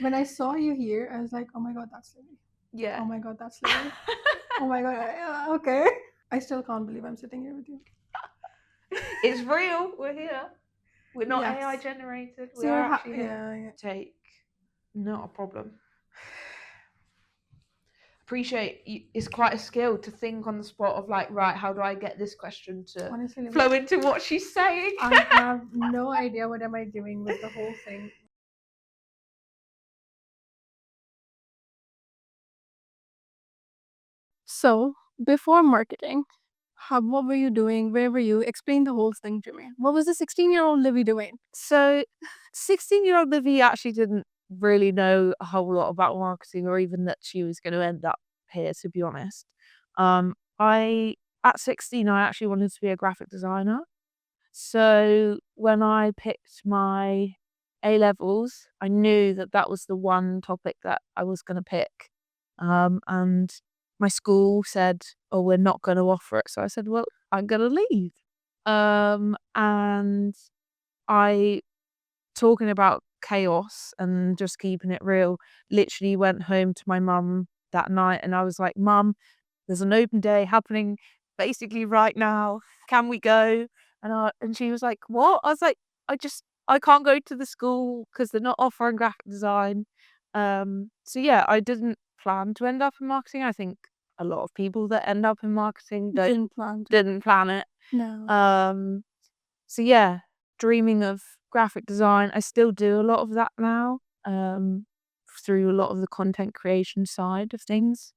when I saw you here, I was like, oh my god, that's Livi. Yeah. Oh my god, that's Livi. Oh my god, okay. I still can't believe I'm sitting here with you. It's real. We're here. We're not Yes. AI generated. So We you're are actually here. yeah. Take. Not a problem. Appreciate it's quite a skill to think on the spot of like, right, how do I get this question to Honestly, flow into what she's saying? I have no idea what am I doing with the whole thing. So, before marketing, what were you doing? Where were you? Explain the whole thing to me. What was the 16-year-old Livi doing? So, 16-year-old Livi actually didn't really know a whole lot about marketing or even that she was going to end up here, to be honest. At 16, I actually wanted to be a graphic designer. So when I picked my A levels, I knew that that was the one topic that I was going to pick. And my school said, "Oh, we're not going to offer it." So I said, "Well, I'm going to leave." And I, talking about chaos and just keeping it real, literally went home to my mum that night and I was like, "Mum, there's an open day happening basically right now. Can we go?" And she was like, "What?" I was like, I can't go to the school because they're not offering graphic design." So yeah, I didn't plan to end up in marketing. I think a lot of people that end up in marketing didn't plan it. No. So yeah, dreaming of graphic design. I still do a lot of that now. Through a lot of the content creation side of things.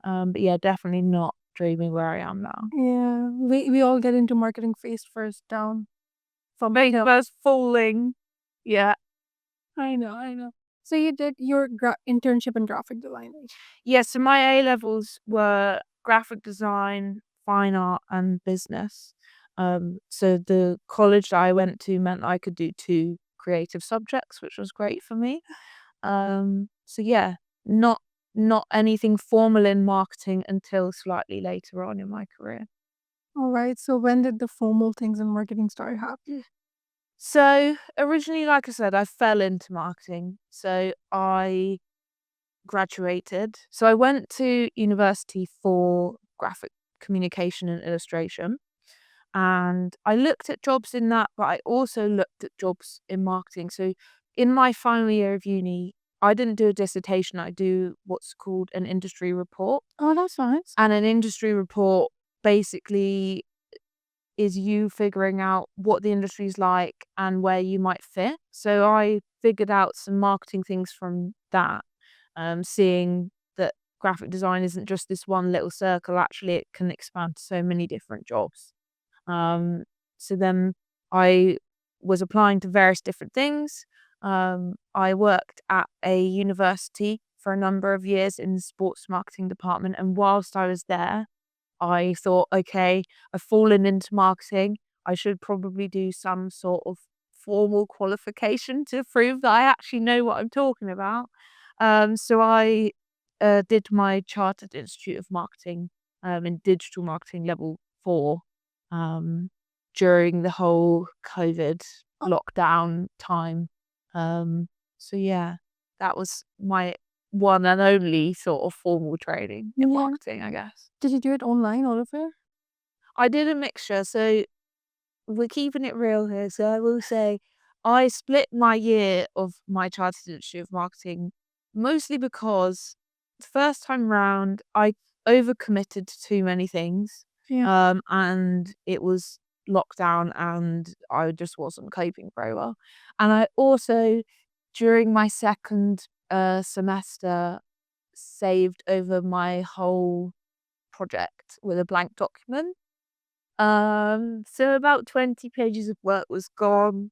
But yeah, definitely not dreaming where I am now. Yeah, we all get into marketing face first down. From first falling. Yeah. I know. So you did your internship in graphic design. Yeah, so my A levels were graphic design, fine art, and business. So the college that I went to meant I could do 2 creative subjects, which was great for me. So yeah, not anything formal in marketing until slightly later on in my career. All right. So when did the formal things in marketing start happening? So originally, like I said, I fell into marketing. So I graduated. So I went to university for graphic communication and illustration. And I looked at jobs in that, but I also looked at jobs in marketing. So in my final year of uni, I didn't do a dissertation. I do what's called an industry report. Oh, that's nice. And an industry report basically is you figuring out what the industry's like and where you might fit. So I figured out some marketing things from that, seeing that graphic design isn't just this one little circle, actually it can expand to so many different jobs. So then I was applying to various different things. I worked at a university for a number of years in the sports marketing department, and whilst I was there, I thought, okay, I've fallen into marketing. I should probably do some sort of formal qualification to prove that I actually know what I'm talking about. So I did my Chartered Institute of Marketing in digital marketing level 4 during the whole COVID lockdown time. So yeah, that was my one and only sort of formal training in marketing, I guess. Did you do it online, all of it? I did a mixture, so we're keeping it real here. So I will say I split my year of my Chartered Institute of Marketing mostly because the first time round I overcommitted to too many things. Yeah. And it was lockdown and I just wasn't coping very well. And I also, during my second semester, saved over my whole project with a blank document. So about 20 pages of work was gone.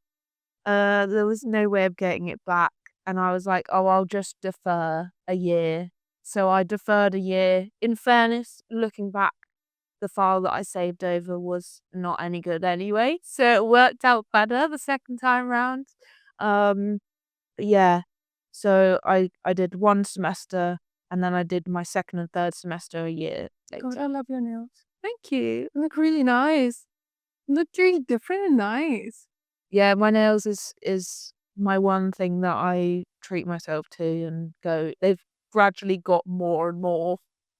There was no way of getting it back. And I was like, oh, I'll just defer a year. So I deferred a year. In fairness, looking back, the file that I saved over was not any good anyway. So it worked out better the second time round. But yeah, so I did one semester and then I did my second and third semester a year later. God, I love your nails. Thank you. They look really nice. Look really different and nice. Yeah, my nails is my one thing that I treat myself to and go. They've gradually got more and more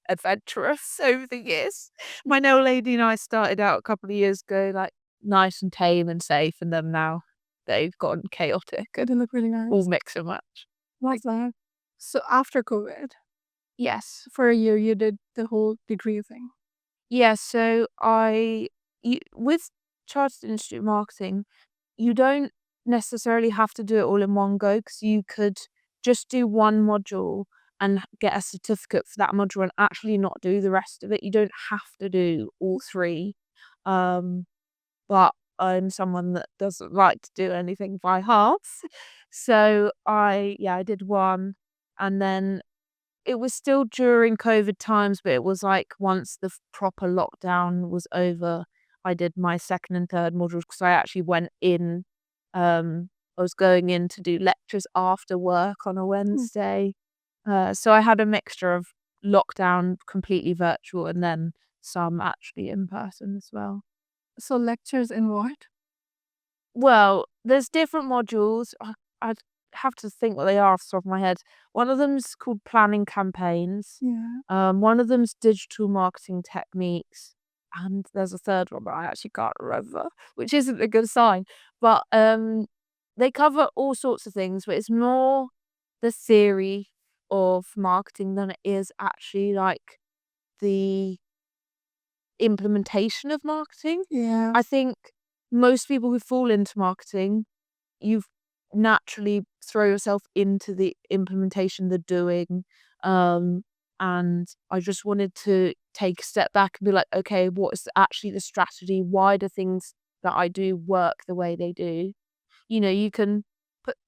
adventurous over the years. My nail lady and I started out a couple of years ago, like nice and tame and safe, and then now they've gotten chaotic They and look really all nice. mix and match. Like that. So after COVID, Yes. for a year, you did the whole degree thing. Yeah, so with Chartered Institute Marketing, you don't necessarily have to do it all in one go because you could just do one module and get a certificate for that module and actually not do the rest of it. You don't have to do all three. Um, but I'm someone that doesn't like to do anything by halves. So I did one, and then it was still during COVID times, but it was like once the proper lockdown was over, I did my second and third modules because I actually went in. I was going in to do lectures after work on a Wednesday. So I had a mixture of lockdown, completely virtual, and then some actually in person as well. So lectures in what? Well, there's different modules. I'd have to think what they are off the top of my head. One of them's called planning campaigns. Yeah. One of them's digital marketing techniques, and there's a third one, but I actually can't remember, which isn't a good sign. But they cover all sorts of things, but it's more the theory of marketing than it is actually like the implementation of marketing. Yeah. I think most people who fall into marketing, you naturally throw yourself into the implementation, the doing. And I just wanted to take a step back and be like, okay, what is actually the strategy? Why do things that I do work the way they do? You know, you can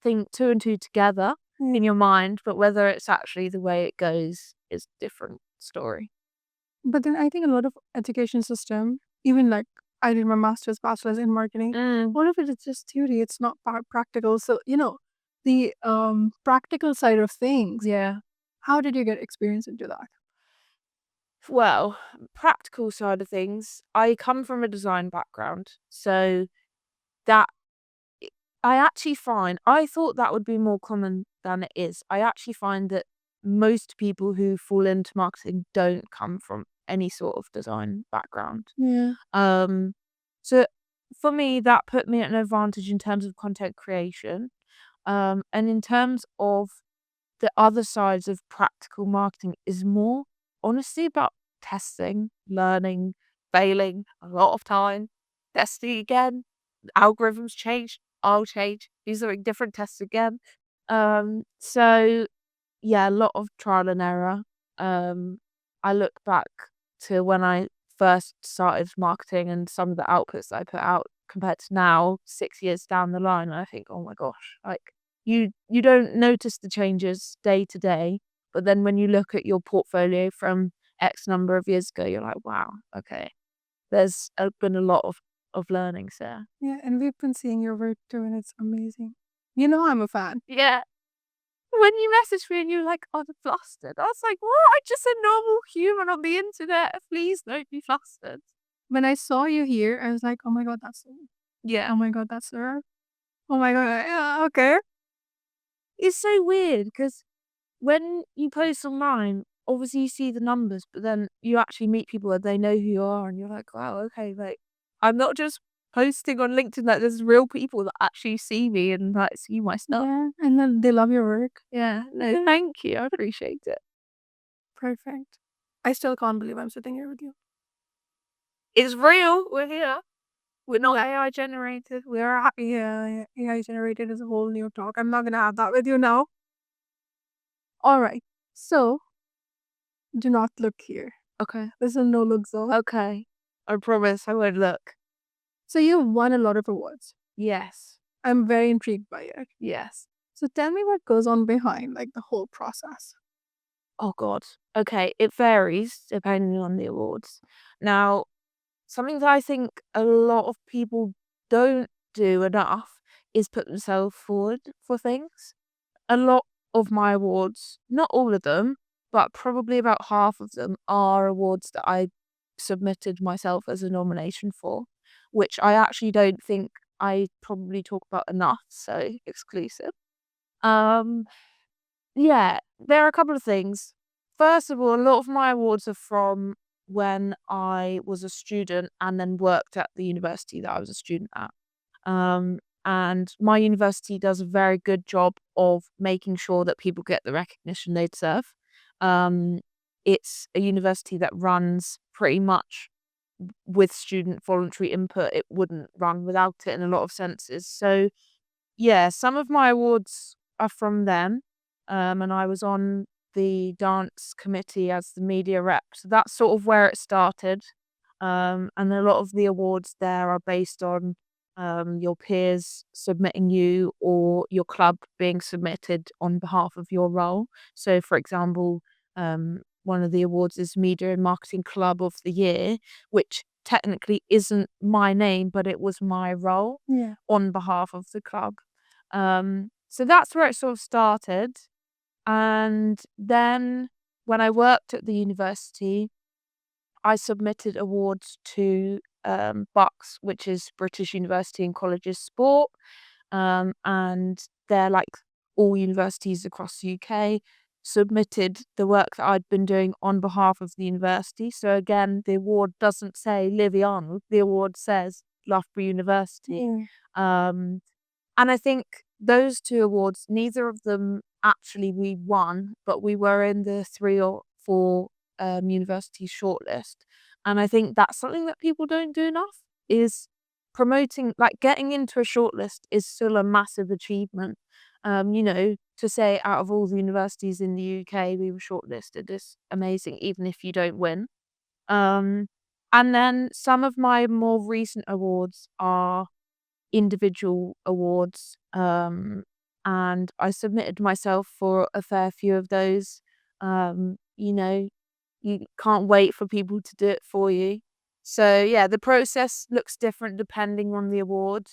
think two and two together Yeah. in your mind, but whether it's actually the way it goes is a different story. But then I think a lot of education system, even like I did my master's, bachelor's in marketing, a lot of it is just theory. It's not practical. So, the practical side of things, Yeah. how did you get experience into that? Well, practical side of things, I come from a design background, so that I actually find I thought that would be more common than it is. I actually find that most people who fall into marketing don't come from any sort of design background. Yeah. Um, so for me, that put me at an advantage in terms of content creation. And in terms of the other sides of practical marketing is more honestly about testing, learning, failing a lot of time, testing again. Algorithms change, I'll change, do something different, test again. So yeah, a lot of trial and error. I look back to when I first started marketing and some of the outputs that I put out compared to now, 6 years down the line, and I think, oh my gosh, like you don't notice the changes day to day, but then when you look at your portfolio from X number of years ago, you're like, wow, okay, there's been a lot of learnings there. Yeah. And we've been seeing your work too, and it's amazing. You know, I'm a fan. Yeah. When you messaged me and you were like, "I'm flustered," I was like, "What? I'm just a normal human on the internet. Please don't be flustered." When I saw you here, I was like, oh my God, that's her. Yeah. Oh my God, that's her. Oh my God. Yeah, okay. It's so weird because when you post online, obviously you see the numbers, but then you actually meet people and they know who you are and you're like, "Wow, okay, like, I'm not just posting on LinkedIn, like, there's real people that actually see me and, like, see my stuff." Yeah. And then they love your work. Yeah. No, thank you. I appreciate it. Perfect. I still can't believe I'm sitting here with you. It's real. We're here. We're not AI generated. We are happy. Yeah, AI generated is a whole new talk. I'm not gonna have that with you now. All right. So do not look here. Okay. This is a no look zone. Okay. I promise I won't look. So you've won a lot of awards. Yes. I'm very intrigued by it. Yes. So tell me what goes on behind like the whole process. Oh god. Okay, it varies depending on the awards. Now, something that I think a lot of people don't do enough is put themselves forward for things. A lot of my awards, not all of them, but probably about half of them are awards that I submitted myself as a nomination for, which I actually don't think I probably talk about enough, so exclusive. Um Yeah, there are a couple of things. First of all, a lot of my awards are from when I was a student and then worked at the university that I was a student at. Um, and my university does a very good job of making sure that people get the recognition they deserve. Um, it's a university that runs pretty much with student voluntary input. It wouldn't run without it in a lot of senses. So yeah, some of my awards are from them. And I was on the dance committee as the media rep. So that's sort of where it started. And a lot of the awards there are based on your peers submitting you or your club being submitted on behalf of your role. So, for example, one of the awards is Media and Marketing Club of the Year, which technically isn't my name, but it was my role Yeah. on behalf of the club. So that's where it sort of started. And then when I worked at the university, I submitted awards to BUCS, which is British University and Colleges Sport. And they're like all universities across the UK submitted the work that I'd been doing on behalf of the university. So again, the award doesn't say Livi Arnold, the award says Loughborough University. Um, and I think those two awards, neither of them actually we won, but we were in the 3 or 4 university shortlist. And I think that's something that people don't do enough is promoting, like getting into a shortlist is still a massive achievement. To say out of all the universities in the UK we were shortlisted is amazing, even if you don't win. Um, and then some of my more recent awards are individual awards, and I submitted myself for a fair few of those. Um, you know, you can't wait for people to do it for you. So yeah, the process looks different depending on the award.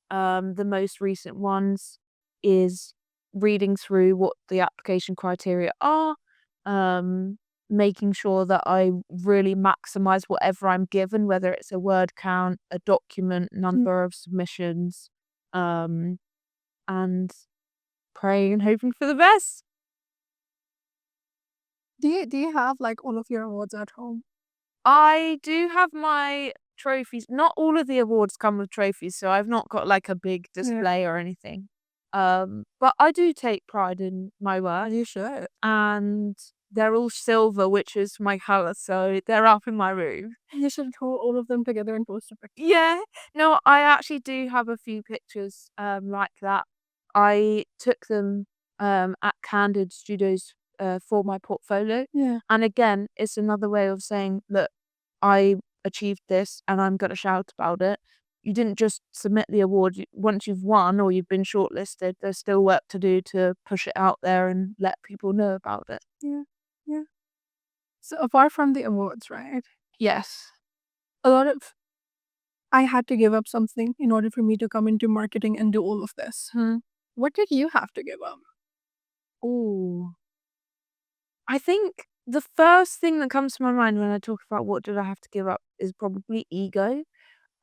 The most recent ones is reading through what the application criteria are, um, making sure that I really maximize whatever I'm given, whether it's a word count, a document, number of submissions, um, and praying and hoping for the best. Do you have like all of your awards at home? I do have my trophies. Not all of the awards come with trophies, so I've not got like a big Yeah. display or anything. But I do take pride in my work, You should. and they're all silver, which is my color, so they're up in my room. You should hold all of them together and post a picture. Yeah. No, I actually do have a few pictures like that. I took them at Candid Studios for my portfolio. Yeah. And again, it's another way of saying, look, I achieved this and I'm going to shout about it. You didn't just submit the award. Once you've won or you've been shortlisted, there's still work to do to push it out there and let people know about it. Yeah. Yeah. So apart from the awards, right? Yes. A lot of I had to give up something in order for me to come into marketing and do all of this. What did you have to give up? Ooh. I think the first thing that comes to my mind when I talk about what did I have to give up is probably ego.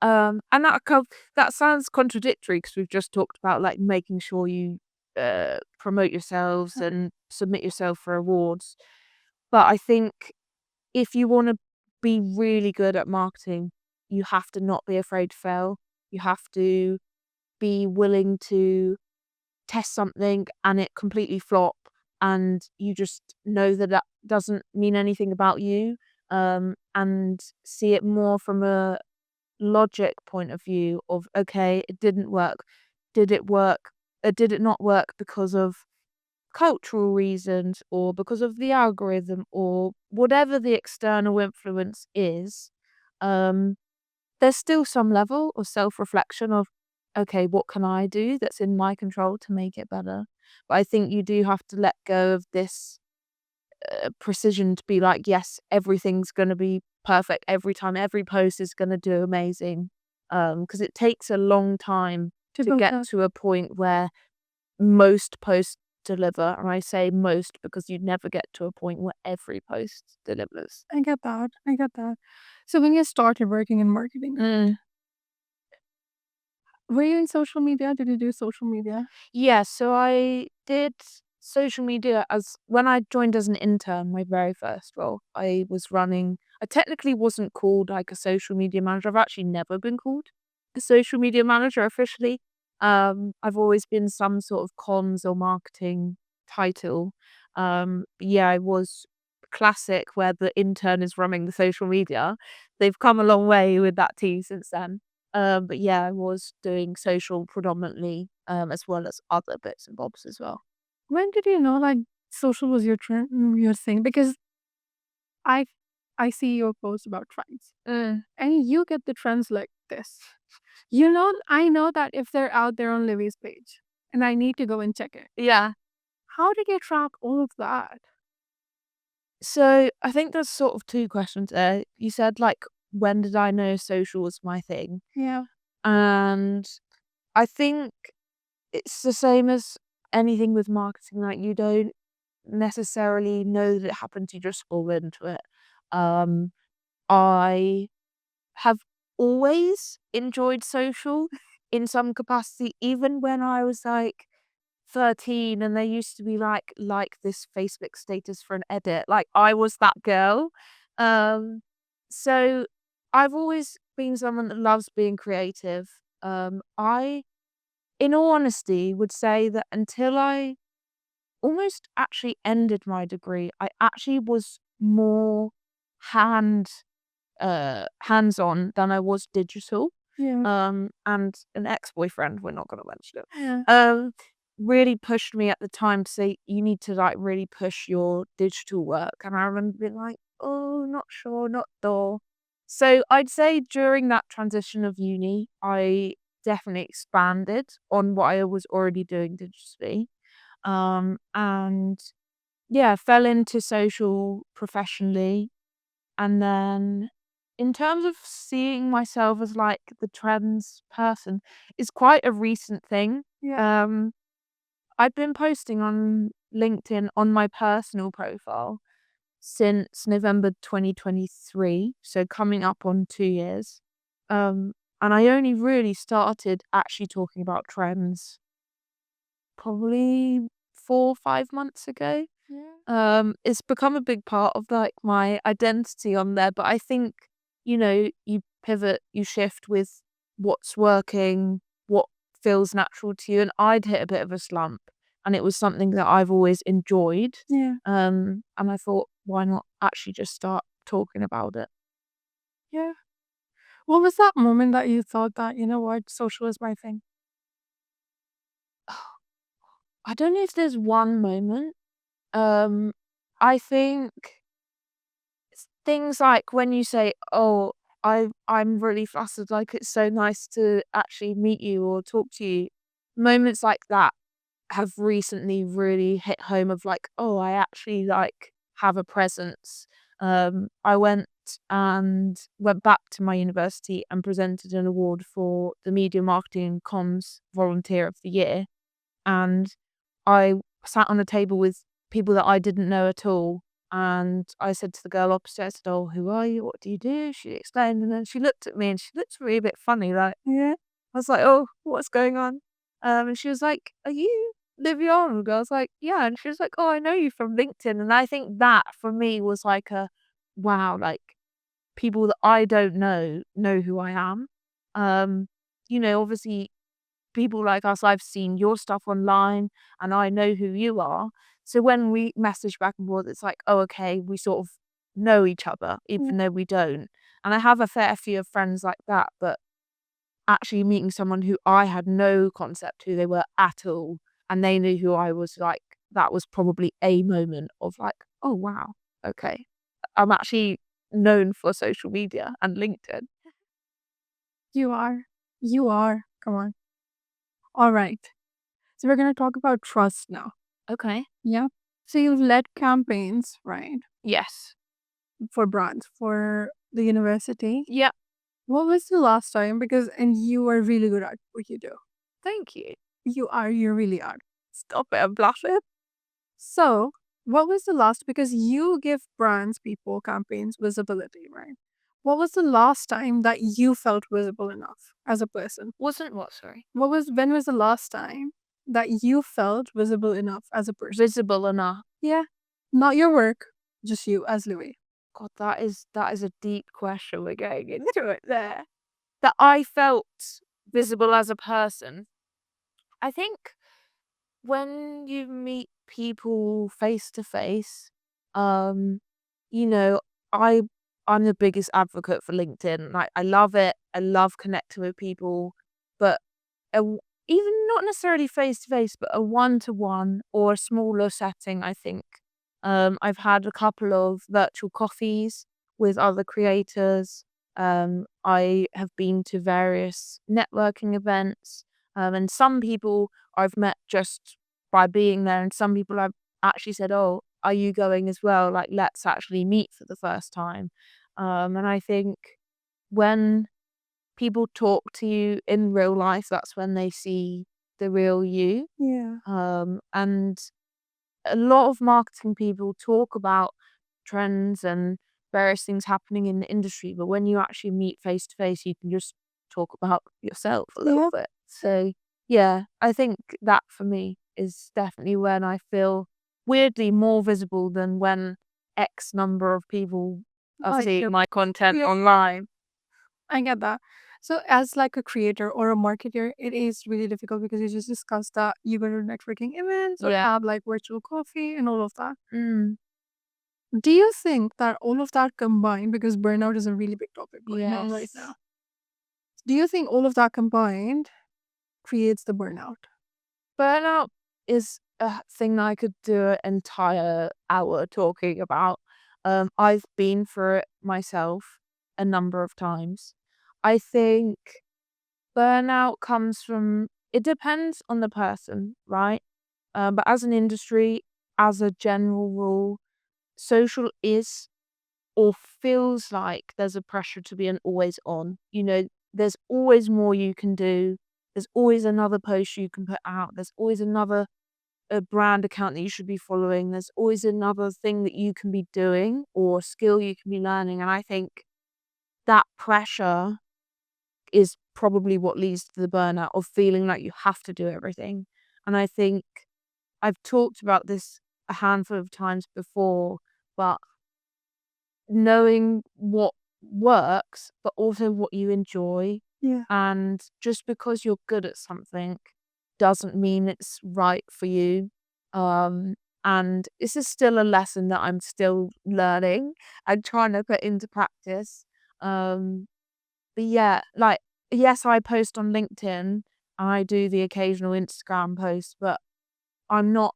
And that sounds contradictory because we've just talked about like making sure you promote yourselves and submit yourself for awards. But I think if you want to be really good at marketing, you have to not be afraid to fail. You have to be willing to test something and it completely flop, and you just know that that doesn't mean anything about you, and see it more from a logic point of view of, okay, it didn't work. Did it work? Did it not work because of cultural reasons or because of the algorithm or whatever the external influence is? Um, there's still some level of self-reflection of, okay, what can I do that's in my control to make it better? But I think you do have to let go of this precision to be like, yes, everything's going to be perfect every time. Every post is going to do amazing. Because it takes a long time To to build get that. to a point where most posts deliver. And I say most because you'd never get to a point where every post delivers. I get that. I get that. So when you started working in marketing, were you in social media? Did you do social media? Yeah, so I did social media as when I joined as an intern, my very first role, I technically wasn't called like a social media manager. I've actually never been called a social media manager officially. I've always been some sort of comms or marketing title. Yeah, I was classic where the intern is running the social media. They've come a long way with that team since then. But yeah, I was doing social predominantly, as well as other bits and bobs as well. When did you know like social was your trend, your thing? Because I I see your post about trends, and you get the trends like this. You know, I know that if they're out there on Livy's page, and I need to go and check it. Yeah. How did you track all of that? So I think there's sort of two questions there. You said like, when did I know social was my thing? Yeah. And I think it's the same as anything with marketing. Like you don't necessarily know that it happened. You just fall into it. Um, I have always enjoyed social in some capacity, even when I was like 13 and there used to be like this Facebook status for an edit. Like I was that girl. Um so I've always been someone that loves being creative. I in all honesty would say that until I almost actually ended my degree, I actually was more hand hands-on than I was digital. Yeah. And an ex-boyfriend, we're not gonna mention it, Yeah. really pushed me at the time to say, "You need to, like, really push your digital work," and I remember being like, "Oh, not sure, not sure." So, I'd say during that transition of uni, I definitely expanded on what I was already doing digitally, and yeah, fell into social professionally. And then in terms of seeing myself as like the trans person, it's quite a recent thing. Yeah. Um, I've been posting on LinkedIn on my personal profile since November 2023, so coming up on 2 years. And I only really started actually talking about trends probably 4 or 5 months ago. Yeah. It's become a big part of like my identity on there, but I think, you pivot, you shift with what's working, what feels natural to you. And I'd hit a bit of a slump and it was something that I've always enjoyed. Yeah. And I thought, why not actually just start talking about it? Yeah. What was that moment that you thought that, you know what, social is my thing? I don't know if there's one moment. I think things like when you say, "Oh, I'm really flattered, like, it's so nice to actually meet you or talk to you." Moments like that have recently really hit home of like, "Oh, I actually, like, have a presence." I went back to my university and presented an award for the Media Marketing and Comms Volunteer of the Year, and I sat on a table with people that I didn't know at all, and I said to the girl opposite, I said, "Oh, who are you? What do you do?" She explained, and then she looked at me, and she looked really a bit funny, like Yeah. I was like, "Oh, what's going on?" And she was like, "Are you Livi Arnold?" I was like, "Yeah," and she was like, "Oh, I know you from LinkedIn," and I think that for me was like a, wow, like, people that I don't know who I am. Um, obviously people like us, I've seen your stuff online and I know who you are. So when we message back and forth, it's like, oh, okay, we sort of know each other, Yeah. even though we don't. And I have a fair few of friends like that, but actually meeting someone who I had no concept who they were at all, and they knew who I was, like, that was probably a moment of like, oh, wow, okay. I'm actually known for social media and LinkedIn. You are. You are. Come on. All right. So we're gonna talk about trust now. Okay. Yeah. So you've led campaigns, right? Yes. For brands, for the university. Yeah. What was the last time? Because and you are really good at what you do. Thank you. You are. You really are. Stop it, I'm blushing. So, what was the last? Because you give brands, people, campaigns visibility, right? What was the last time that you felt visible enough as a person? Wasn't what, sorry? When was the last time that you felt visible enough as a person? Visible enough. Yeah. Not your work, just you as Louis. God, that is a deep question we're going into it there. That I felt visible as a person. I think when you meet people face to face, you know, I I'm the biggest advocate for LinkedIn. Like I love it. I love connecting with people, but a w even not necessarily face to face, but a one-to-one or a smaller setting, I think. I've had a couple of virtual coffees with other creators. I have been to various networking events, and some people I've met just by being there, and some people I've actually said, "Oh, are you going as well? Like, let's actually meet for the first time." And I think when people talk to you in real life, that's when they see the real you. Yeah. And a lot of marketing people talk about trends and various things happening in the industry, but when you actually meet face to face, you can just talk about yourself a little Yeah. bit. So, yeah, I think that for me is definitely when I feel weirdly more visible than when X number of people are I seeing get my content yeah, online. I get that. So as like a creator or a marketer, it is really difficult because you just discussed that you go to networking events or Yeah. have like virtual coffee and all of that. Mm. Do you think that all of that combined, because burnout is a really big topic going on right Yes. now, do you think all of that combined creates the burnout? Burnout is a thing that I could do an entire hour talking about. I've been through it myself a number of times. I think burnout comes from it depends on the person, right? But as an industry, as a general rule, social is or feels like there's a pressure to be an always on. There's always more you can do. There's always another post you can put out. There's always another a brand account that you should be following. There's always another thing that you can be doing or skill you can be learning. And I think that pressure is probably what leads to the burnout of feeling like you have to do everything. And I think I've talked about this a handful of times before, but knowing what works, but also what you enjoy. Yeah. And just because you're good at something doesn't mean it's right for you. Um, and this is still a lesson that I'm still learning and trying to put into practice. Um, but yeah, like, yes, I post on LinkedIn and I do the occasional Instagram post, but I'm not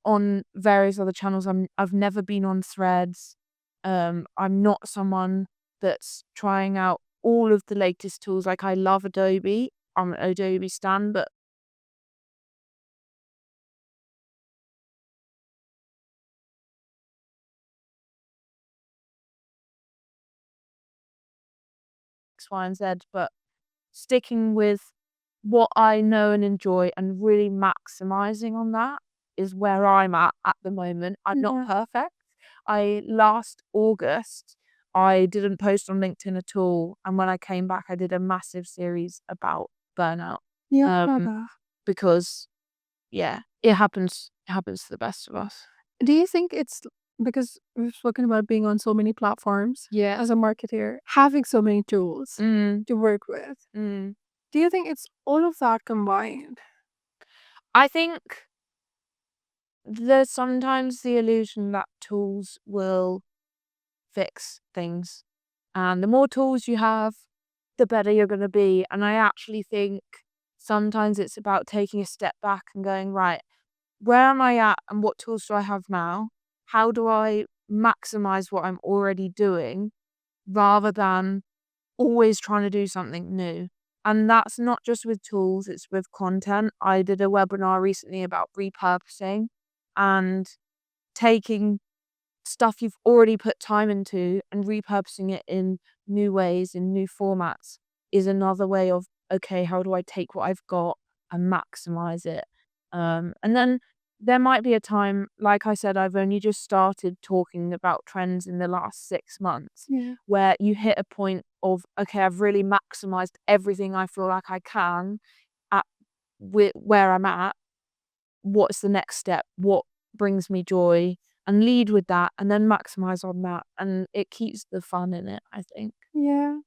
on various other channels. I've never been on Threads. I'm not someone that's trying out all of the latest tools. Like I love Adobe. I'm an Adobe stan, but X, Y, and Z. But sticking with what I know and enjoy and really maximizing on that is where I'm at the moment. I'm not Yeah. perfect. Last August, I didn't post on LinkedIn at all. And when I came back, I did a massive series about burnout. Yeah. Um, Brother. because yeah, it happens to the best of us. Do you think it's because we've spoken about being on so many platforms Yeah. as a marketer, having so many tools Mm, to work with? mm. Do you think it's all of that combined? I think there's sometimes the illusion that tools will fix things. And the more tools you have, the better you're going to be. And I actually think sometimes it's about taking a step back and going, right, where am I at and what tools do I have now? How do I maximize what I'm already doing rather than always trying to do something new? And that's not just with tools, it's with content. I did a webinar recently about repurposing and taking stuff you've already put time into and repurposing it in new ways, in new formats is another way of, okay, how do I take what I've got and maximize it? And then there might be a time, like I said, I've only just started talking about trends in the last 6 months, Yeah. where you hit a point of, okay, I've really maximized everything I feel like I can at where I'm at. what's the next step, what brings me joy, and lead with that, and then maximize on that, and it keeps the fun in it, I think. Yeah,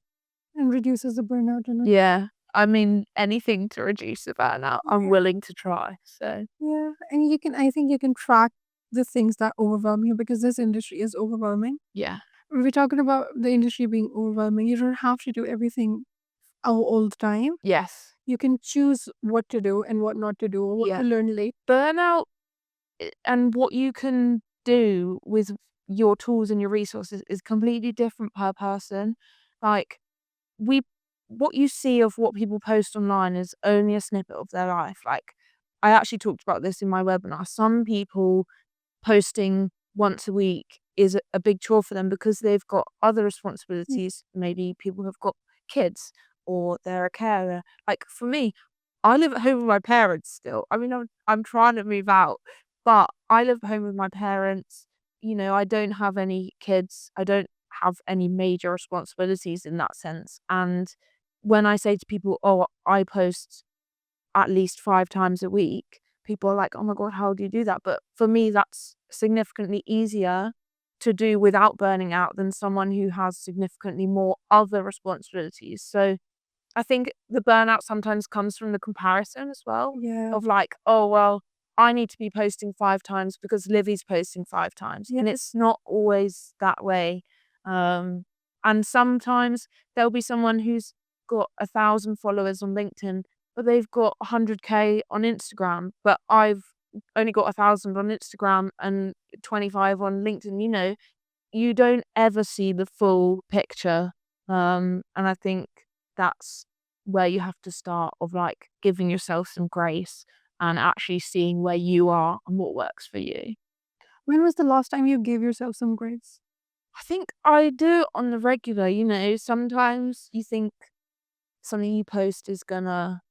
and reduces the burnout in it. Yeah, I mean, anything to reduce the burnout, I'm willing to try, so. Yeah, and I think you can track the things that overwhelm you because this industry is overwhelming. Yeah. We're talking about the industry being overwhelming. You don't have to do everything all the time. Yes. You can choose what to do and what not to do, or what Yeah. to learn late. Burnout and what you can do with your tools and your resources is completely different per person. Like, what you see of what people post online is only a snippet of their life. Like, I actually talked about this in my webinar. Some people posting once a week is a big chore for them because they've got other responsibilities. Maybe people have got kids or they're a carer. Like, for me, I live at home with my parents still. I mean, I'm trying to move out, but I live at home with my parents. I don't have any kids. I don't have any major responsibilities in that sense. And when I say to people, "Oh, I post at least 5 times a week," people are like, "Oh my God, how do you do that?" But for me, that's significantly easier to do without burning out than someone who has significantly more other responsibilities. So I think the burnout sometimes comes from the comparison as well, Yeah. of like, "Oh, well, I need to be posting 5 times because Livy's posting 5 times." Yeah. And it's not always that way. Um, and sometimes there'll be someone who's got 1,000 followers on LinkedIn, but they've got 100K on Instagram, but I've only got 1,000 on Instagram and 25 on LinkedIn. You don't ever see the full picture. And I think that's where you have to start, of like giving yourself some grace and actually seeing where you are and what works for you. When was the last time you gave yourself some grace? I think I do it on the regular. Sometimes you think something you post is gonna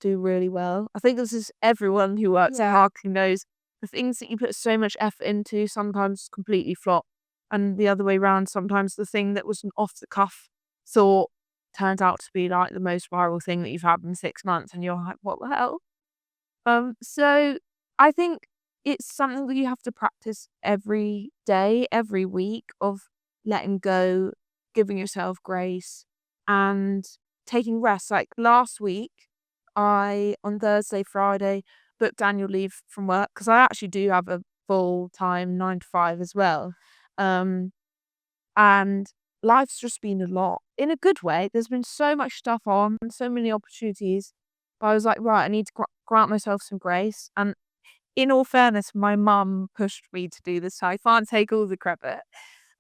do really well. I think this is everyone who works in marketing knows the things that you put so much effort into sometimes completely flop. And the other way around, sometimes the thing that was an off the cuff thought turns out to be like the most viral thing that you've had in 6 months, and you're like, what the hell? So I think it's something that you have to practice every day, every week, of letting go, giving yourself grace, and taking rest. Like last week, on Thursday, Friday, booked annual leave from work because I actually do have a full-time 9 to 5 as well. Um, and life's just been a lot in a good way. There's been so much stuff on, so many opportunities. But I was like, right, I need to grant myself some grace. And in all fairness, my mum pushed me to do this, so I can't take all the credit.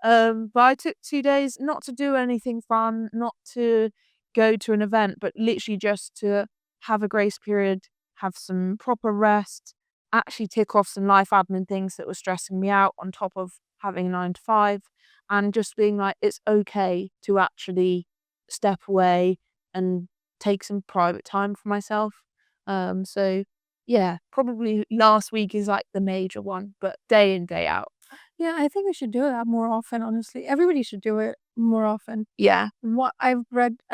But I took 2 days not to do anything fun, not to go to an event, but literally just to have a grace period, have some proper rest, actually tick off some life admin things that were stressing me out on top of having a 9 to 5, and just being like, it's okay to actually step away and take some private time for myself. So yeah, probably last week is like the major one, but day in, day out. Yeah, I think we should do that more often, honestly. Everybody should do it more often. Yeah. I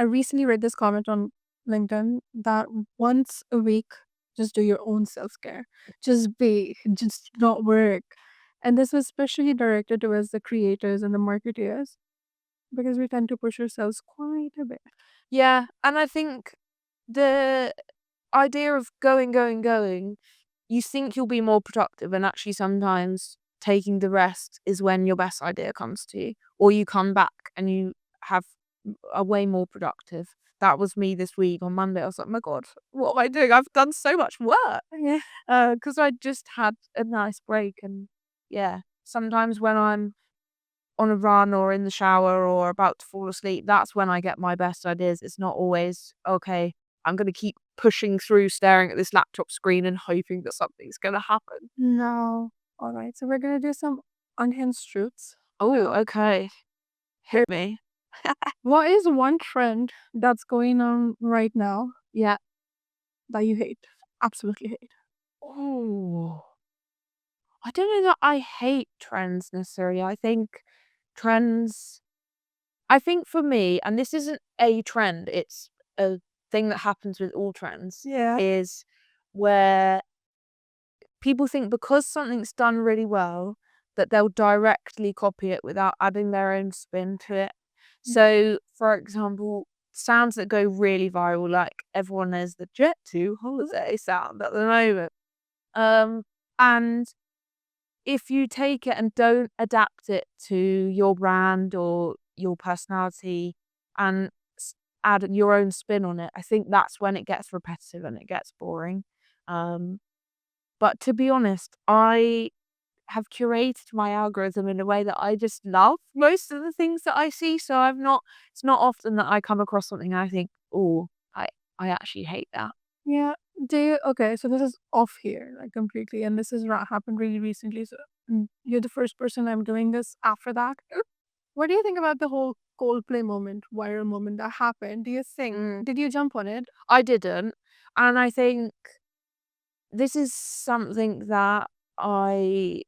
recently read this comment on LinkedIn that once a week, just do your own self care. Just not work. And this was especially directed towards the creators and the marketeers because we tend to push ourselves quite a bit. Yeah, and I think the idea of going, you think you'll be more productive, and actually sometimes taking the rest is when your best idea comes to you, or you come back and you have are way more productive. That was me this week on Monday. I was like, "My God, what am I doing? I've done so much work." Yeah. Because I just had a nice break. And yeah, sometimes when I'm on a run or in the shower or about to fall asleep, that's when I get my best ideas. It's not always, okay, I'm going to keep pushing through, staring at this laptop screen and hoping that something's going to happen. No. All right. So we're going to do some unhinged truths. Oh, okay. Hit me. What is one trend that's going on right now, Yeah. that you hate? Absolutely hate. Oh, I don't know that I hate trends necessarily. Trends, I think for me, and this isn't a trend, it's a thing that happens with all trends, Yeah. is where people think because something's done really well that they'll directly copy it without adding their own spin to it. So, for example, sounds that go really viral, like everyone knows the jet to holiday sound at the moment. And if you take it and don't adapt it to your brand or your personality and add your own spin on it, I think that's when it gets repetitive and it gets boring. But to be honest, I have curated my algorithm in a way that I just love most of the things that I see. So it's not often that I come across something and I think, oh, I actually hate that. Yeah. Okay, so this is off here, like completely, and this has happened really recently. So you're the first person I'm doing this after that. What do you think about the whole Coldplay moment, viral moment that happened? Do you think, did you jump on it? I didn't. And I think this is something that I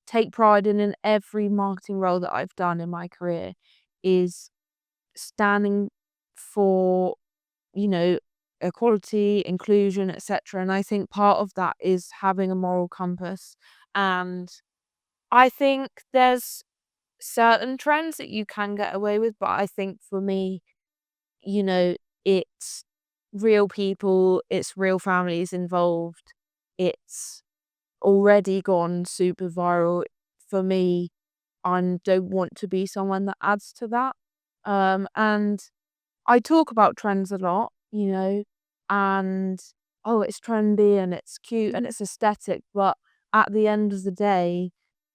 take pride in every marketing role that I've done in my career is standing for, you know, equality, inclusion, etc. And I think part of that is having a moral compass. And I think there's certain trends that you can get away with, but I think for me, you know, it's real people, it's real families involved, it's already gone super viral. For me, I don't want to be someone that adds to that. And I talk about trends a lot, and oh, it's trendy and it's cute and it's aesthetic, but at the end of the day,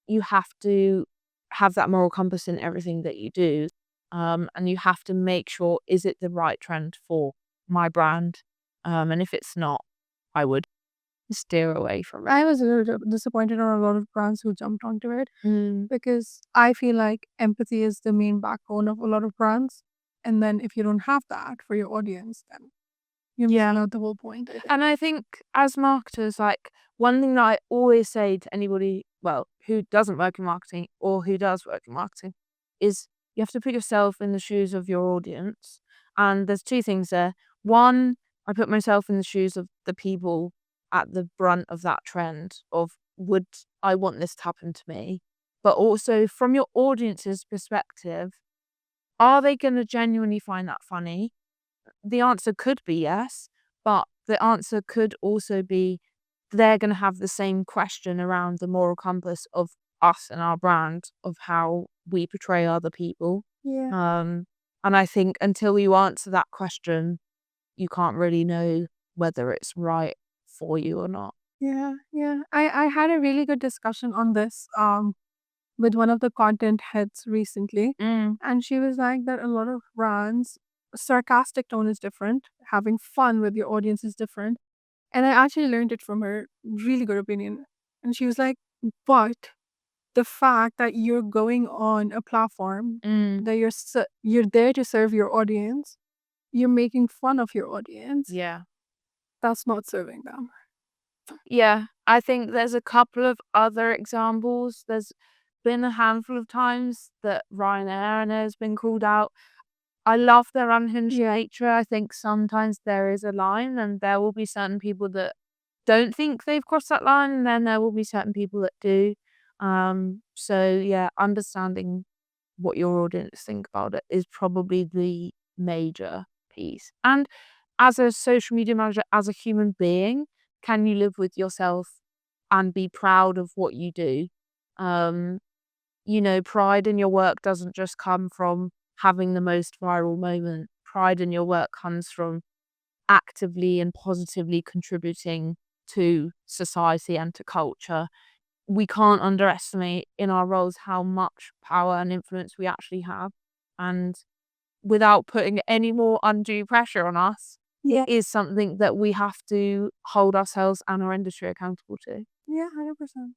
you have to have that moral compass in everything that you do. And you have to make sure, is it the right trend for my brand? And if it's not, I would steer away from it. I was a little disappointed on a lot of brands who jumped onto it Mm. because I feel like empathy is the main backbone of a lot of brands. And then if you don't have that for your audience, then you're missing out the whole point. I think. And I think as marketers, like one thing that I always say to anybody, well, who doesn't work in marketing or who does work in marketing, is you have to put yourself in the shoes of your audience. And there's two things there. One, I put myself in the shoes of the people at the brunt of that trend of, would I want this to happen to me? But also from your audience's perspective, are they going to genuinely find that funny? The answer could be yes, but the answer could also be they're going to have the same question around the moral compass of us and our brand, of how we portray other people. Yeah. And I think until you answer that question, you can't really know whether it's right for you or not. Yeah, yeah. I had a really good discussion on this with one of the content heads recently. And she was like that a lot of brands, sarcastic tone is different. Having fun with your audience is different. And I actually learned it from her. Really good opinion. And she was like, but the fact that you're going on a platform that you're there to serve your audience, you're making fun of your audience. Yeah. That's not serving them. Yeah, I think there's a couple of other examples. There's been a handful of times that Ryanair has been called out. I love their unhinged nature. I think sometimes there is a line and there will be certain people that don't think they've crossed that line, and then there will be certain people that do. So yeah, understanding what your audience think about it is probably the major piece. And as a social media manager, as a human being, can you live with yourself and be proud of what you do? Pride in your work doesn't just come from having the most viral moment. Pride in your work comes from actively and positively contributing to society and to culture. We can't underestimate in our roles how much power and influence we actually have. And without putting any more undue pressure on us, is something that we have to hold ourselves and our industry accountable to. Yeah, 100%.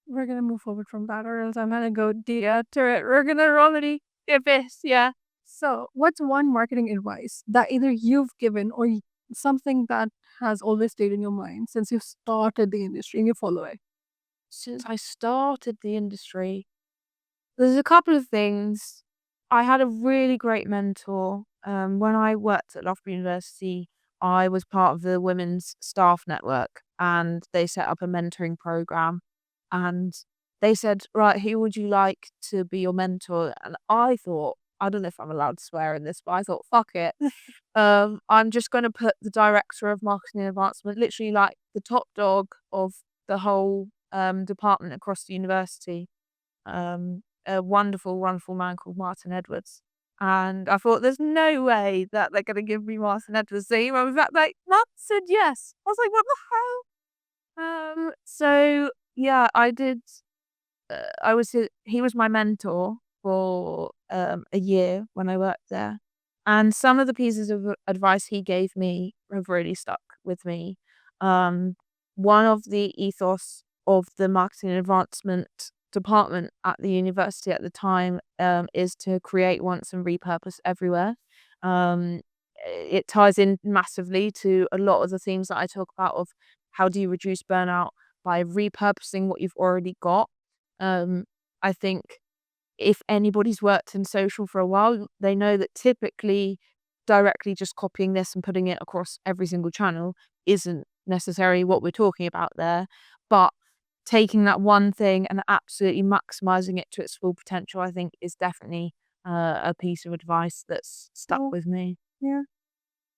We're gonna move forward from that, or else I'm gonna go deep to it. We're gonna roll it the abyss. Yeah. So, what's one marketing advice that either you've given or something that has always stayed in your mind since you started the industry and you follow it? Since I started the industry, there's a couple of things. I had a really great mentor. When I worked at Loughborough University, I was part of the women's staff network, and they set up a mentoring program, and they said, right, who would you like to be your mentor? And I thought, I don't know if I'm allowed to swear in this, but I thought, fuck it. I'm just going to put the director of marketing and advancement, literally like the top dog of the whole department across the university. A wonderful, wonderful man called Martin Edwards. And I thought, there's no way that they're going to give me Martin Edwards. So he was like, Martin said yes. I was like, what the hell? So yeah, I did. He was my mentor for a year when I worked there, and some of the pieces of advice he gave me have really stuck with me. Um, One of the ethos of the marketing and advancement department at the university at the time is to create once and repurpose everywhere. Um, it ties in massively to a lot of the themes that I talk about of how do you reduce burnout by repurposing what you've already got. um, I think if anybody's worked in social for a while, they know that typically directly just copying this and putting it across every single channel isn't necessarily what we're talking about there. But taking that one thing and absolutely maximizing it to its full potential, I think, is definitely a piece of advice that's stuck Oh, with me. yeah.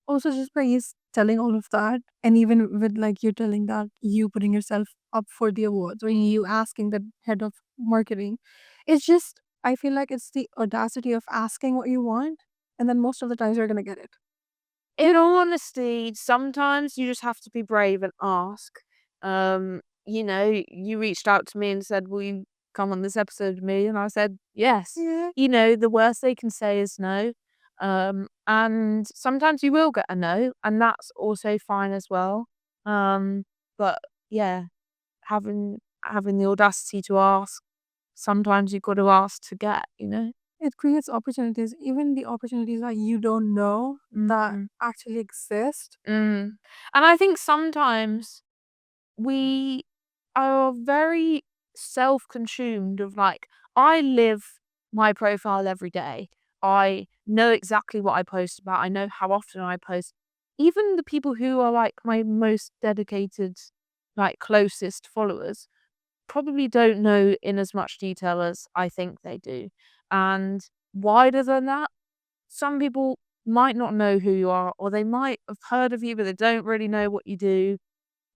Also, just by you telling all of that, and even with like you telling that, you putting yourself up for the awards, or you asking the head of marketing, it's just, I feel like it's the audacity of asking what you want, and then most of the times you're gonna get it. In all honesty, sometimes you just have to be brave and ask. You reached out to me and said, will you come on this episode with me? And I said, yes. Yeah. The worst they can say is no. And sometimes you will get a no, and that's also fine as well. But yeah, having the audacity to ask, sometimes you've got to ask to get. It creates opportunities, even the opportunities that you don't know that Mhm. actually exist. Mm. And I think sometimes we are very self-consumed of like, I live my profile every day. I know exactly what I post about. I know how often I post. Even the people who are like my most dedicated, like closest followers probably don't know in as much detail as I think they do. And wider than that, some people might not know who you are, or they might have heard of you, but they don't really know what you do.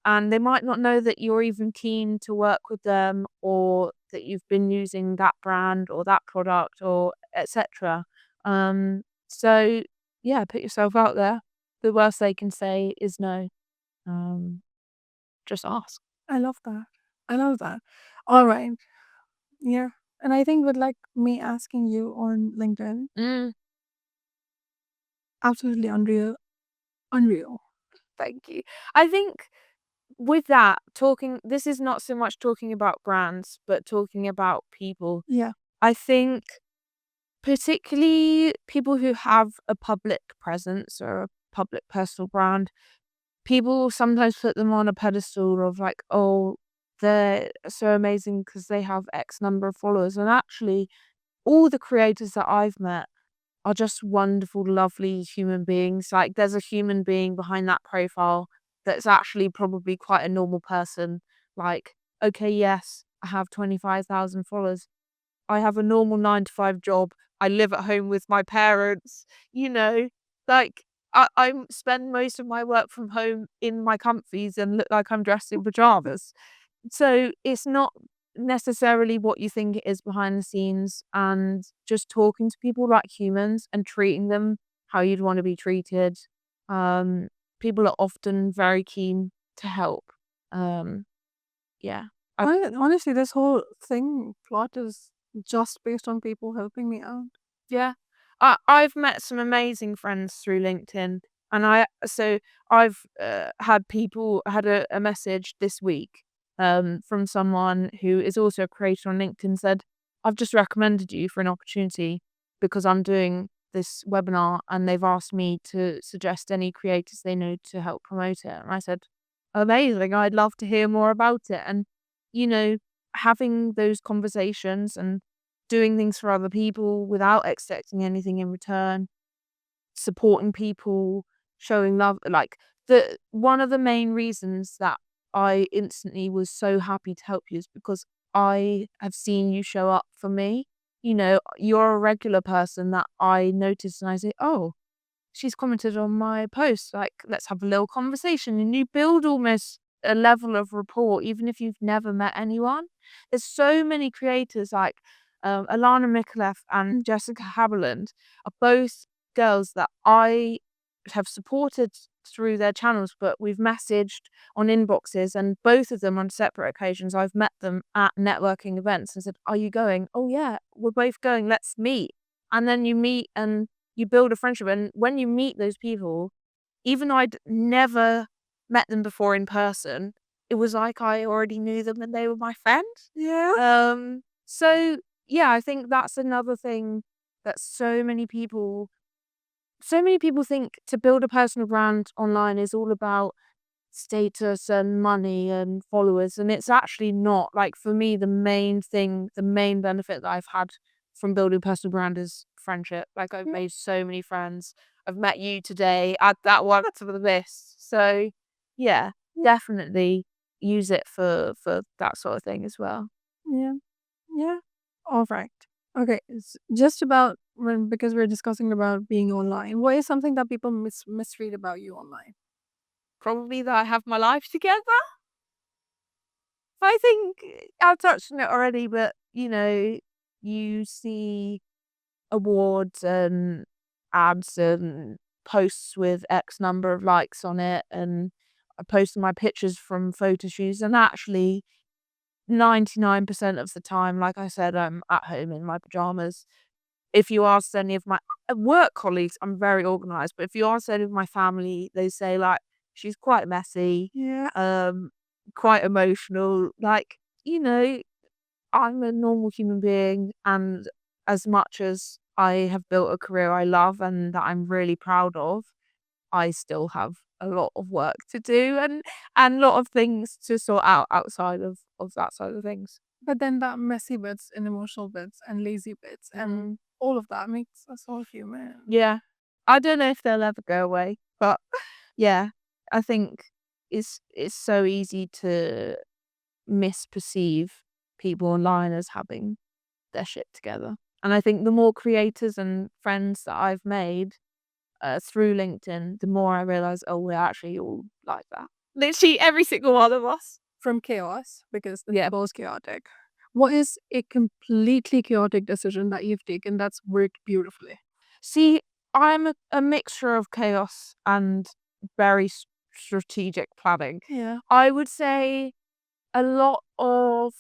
And they might not know that you're even keen to work with them, or that you've been using that brand or that product or etc. So yeah, put yourself out there. The worst they can say is no. Um, just ask. I love that. I love that. All right. Yeah. And I think with like me asking you on LinkedIn, Mm, absolutely unreal. Unreal. thank you. I think with that, this is not so much talking about brands, but talking about people. Yeah. I think particularly people who have a public presence or a public personal brand, people sometimes put them on a pedestal of like, oh, they're so amazing because they have X number of followers. And actually, all the creators that I've met are just wonderful, lovely human beings. Like, there's a human being behind that profile that's actually probably quite a normal person. Like, okay, yes, I have 25,000 followers. I have a normal 9 to 5 job. I live at home with my parents, you know, like I spend most of my work from home in my comfies and look like I'm dressed in pajamas. So it's not necessarily what you think it is behind the scenes, and just talking to people like humans and treating them how you'd want to be treated. Um, People are often very keen to help. Um, yeah. I Honestly, this whole thing plot is just based on people helping me out. Yeah. I've met some amazing friends through LinkedIn, and I've had a message this week from someone who is also a creator on LinkedIn, said, I've just recommended you for an opportunity because I'm doing this webinar and they've asked me to suggest any creators they know to help promote it. And I said, amazing, I'd love to hear more about it. And, you know, having those conversations and doing things for other people without expecting anything in return, supporting people, showing love. Like, the one of the main reasons that I instantly was so happy to help you is because I have seen you show up for me. You know, you're a regular person that I notice and I say, oh, she's commented on my post, like, let's have a little conversation. And you build almost a level of rapport, even if you've never met anyone. There's so many creators like Alana Mikulev and Jessica Haberland are both girls that I have supported through their channels, but we've messaged on inboxes, and both of them on separate occasions, I've met them at networking events and said, are you going? Oh yeah, we're both going, let's meet. And then you meet and you build a friendship. And when you meet those people, even though I'd never met them before in person, it was like I already knew them and they were my friend. Yeah. So yeah, I think that's another thing that so many people think to build a personal brand online is all about status and money and followers, and it's actually not. Like, for me, the main benefit that I've had from building a personal brand is friendship. Like, I've Yeah. made so many friends. I've met you today, add that one to the list. So yeah, definitely use it for that sort of thing as well. Yeah. Yeah. All right. Okay. It's just about because we're discussing about being online. What is something that people misread about you online? Probably that I have my life together. I think I've touched on it already, but you see awards and ads and posts with X number of likes on it, and I post my pictures from photo shoots, and actually 99% of the time, like I said, I'm at home in my pajamas. If you ask any of my work colleagues, I'm very organized, but if you ask any of my family, they say, like, she's quite messy, Yeah. quite emotional. Like, you know, I'm a normal human being, and as much as I have built a career I love and that I'm really proud of, I still have a lot of work to do and a lot of things to sort out outside of that side of things. But then that messy bits and emotional bits and lazy bits and all of that makes us all human. Yeah. I don't know if they'll ever go away, but yeah, I think it's so easy to misperceive people online as having their shit together. And I think the more creators and friends that I've made through LinkedIn, the more I realize, oh, we're actually all like that. Literally every single one of us. From chaos, because Yeah. it's both chaotic. What is a completely chaotic decision that you've taken that's worked beautifully? See, I'm a mixture of chaos and very strategic planning. Yeah. I would say a lot of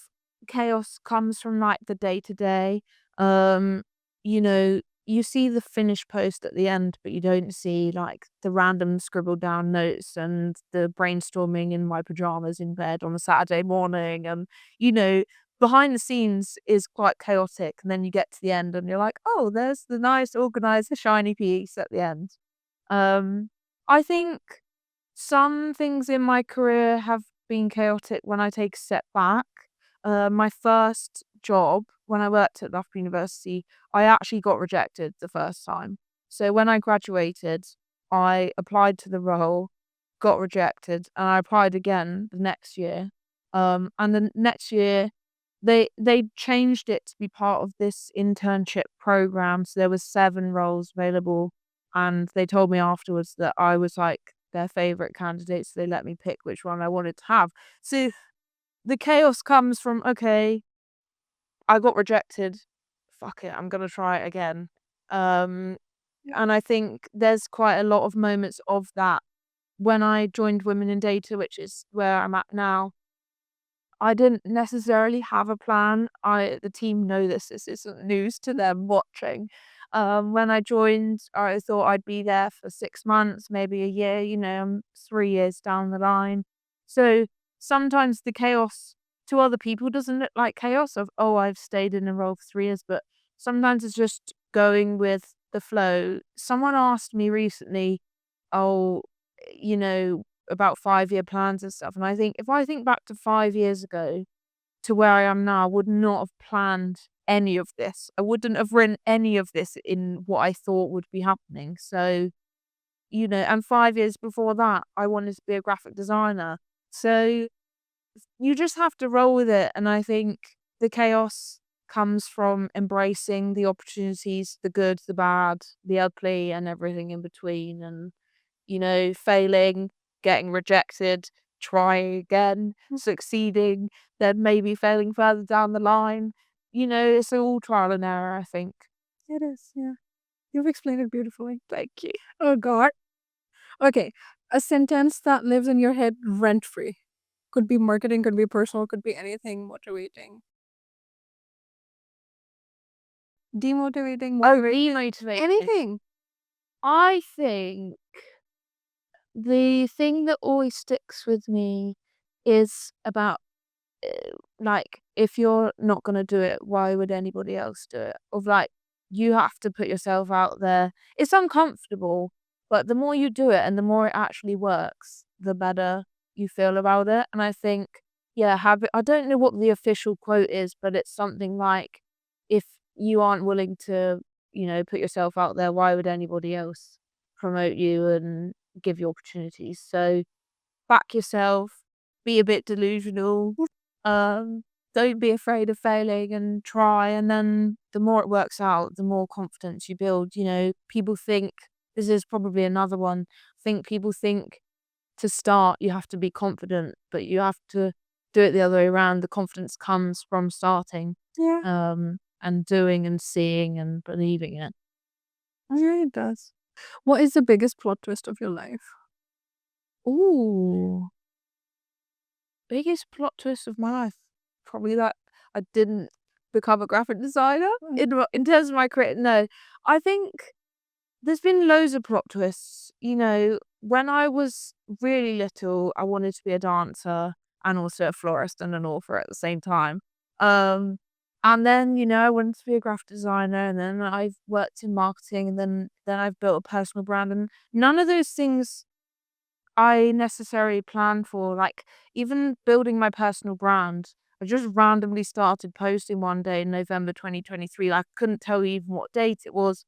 chaos comes from like the day to day. You know, you see the finished post at the end, but you don't see like the random scribbled down notes and the brainstorming in my pajamas in bed on a Saturday morning. And, you know, behind the scenes is quite chaotic. And then you get to the end and you're like, oh, there's the nice, organized, shiny piece at the end. I think some things in my career have been chaotic when I take a step back. My first job, when I worked at Loughborough University, I actually got rejected the first time. So when I graduated, I applied to the role, got rejected, and I applied again the next year. And the next year, they changed it to be part of this internship program. So there was 7 roles available, and they told me afterwards that I was like their favorite candidate, so they let me pick which one I wanted to have. So the chaos comes from, okay, I got rejected. Fuck it, I'm gonna try it again. Um, Yeah. and I think there's quite a lot of moments of that. When I joined Women in Data, which is where I'm at now, I didn't necessarily have a plan. The team know this isn't news to them watching. When I joined, I thought I'd be there for 6 months, maybe a year, I'm 3 years down the line. So sometimes the chaos to other people doesn't look like chaos of, oh, I've stayed in a role for 3 years, but sometimes it's just going with the flow. Someone asked me recently, oh, you know, about 5-year plans and stuff. And I think if I think back to 5 years ago to where I am now, I would not have planned any of this. I wouldn't have written any of this in what I thought would be happening. So, and 5 years before that, I wanted to be a graphic designer. So you just have to roll with it. And I think the chaos comes from embracing the opportunities, the good, the bad, the ugly, and everything in between. And, failing, getting rejected, trying again, succeeding, then maybe failing further down the line. It's all trial and error, I think. It is, yeah. You've explained it beautifully. Thank you. Oh, God. Okay. A sentence that lives in your head rent-free. Could be marketing, could be personal, could be anything motivating. Demotivating, motivating, Demotivating. anything. I think the thing that always sticks with me is about like, if you're not gonna do it, why would anybody else do it? Of like, you have to put yourself out there. It's uncomfortable, but the more you do it and the more it actually works, the better you feel about it. And I think, yeah, I don't know what the official quote is, but it's something like, if you aren't willing to, put yourself out there, why would anybody else promote you and give you opportunities? So back yourself, be a bit delusional, um, don't be afraid of failing and try. And then the more it works out, the more confidence you build. People think, this is probably another one, people think to start you have to be confident, but you have to do it the other way around. The confidence comes from starting, Yeah. and doing and seeing and believing it. Yeah, it does. What is the biggest plot twist of your life? Ooh. Biggest plot twist of my life, probably that I didn't become a graphic designer in terms of my career. No, I think there's been loads of plot twists. When I was really little, I wanted to be a dancer and also a florist and an author at the same time. Um, and then I wanted to be a graphic designer, and then I've worked in marketing, and then I've built a personal brand, and none of those things I necessarily planned for. Like, even building my personal brand, I just randomly started posting one day in November 2023. Like, I couldn't tell you even what date it was,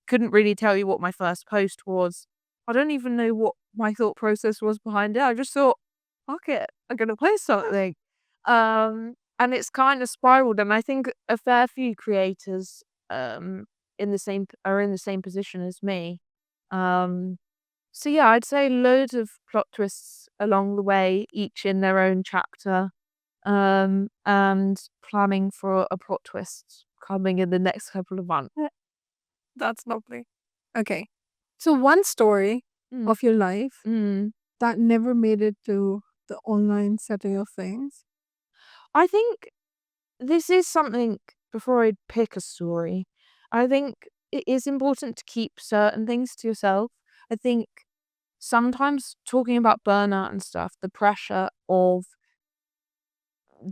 couldn't really tell you what my first post was. I don't even know what my thought process was behind it. I just thought, fuck it, I'm gonna post something. And it's kind of spiraled, and I think a fair few creators are in the same position as me. Um so yeah, I'd say loads of plot twists along the way, each in their own chapter, and planning for a plot twist coming in the next couple of months. That's lovely. Okay. So one story Mm. of your life Mm. that never made it to the online setting of things. I think this is something, before I pick a story, I think it is important to keep certain things to yourself. I think sometimes talking about burnout and stuff, the pressure of